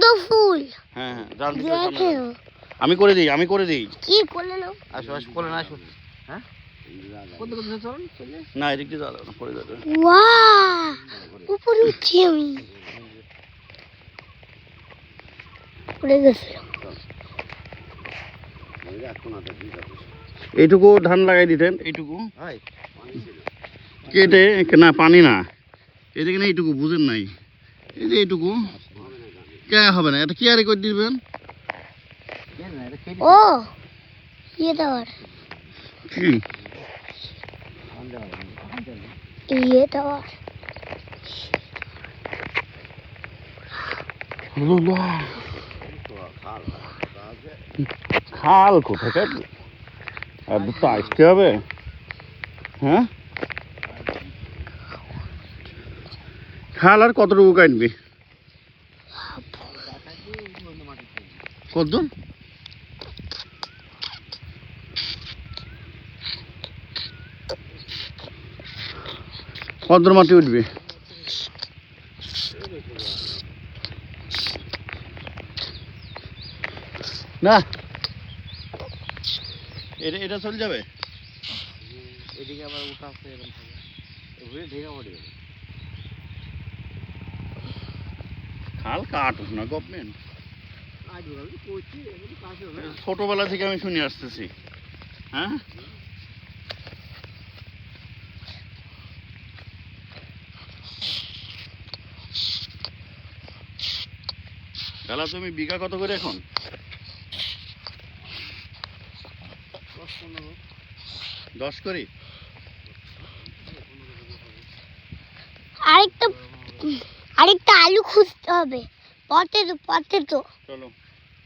তো ফুল। হ্যাঁ হ্যাঁ জানতে আমি করে দিই কি করলে না? আসো আসো বলে না আসো। হ্যাঁ কত কত চল চলে না এদিক দিয়ে যাবে না পড়ে যাবে ওয়াও, উপরে উঠছি আমি। পড়ে গেছে। এইটুকু ধান লাগাই দিতেন এইটুকু ভাই কেটে না পানি না এদিকে না এইটুকু বুঝেন নাই এই যে এইটুকু কে হবে না এটা কি আরে করে দিবেন ও ইয়ে টাওয়ার, কি ইয়ে টাওয়ার। খাল কোথাকার আর তো আসতে হবে হ্যাঁ খাল আর কতটুকু কাটবি কত কত মাটি উঠবি না এটা এটা চলে যাবে এদিকে আবার উঠা আছে এরকম থাকে ঘুরে ঢেকা পড়ে যাবে খাল কাটুক না গভর্নমেন্ট ছোটবেলা থেকে আমি শুনে আসতেছি হ্যাঁ তাহলে তুমি বিঘা কত করে এখন 10 করি আরেকটা আরেকটা আলু খুঁজতে হবে। পথে তো চলো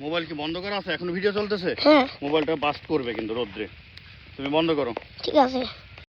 মোবাইল কি বন্ধ করা আছে এখনো ভিডিও চলতেছে হ্যাঁ মোবাইলটা বাস্ট করবে কিন্তু রোদ্রে তুমি বন্ধ করো ঠিক আছে।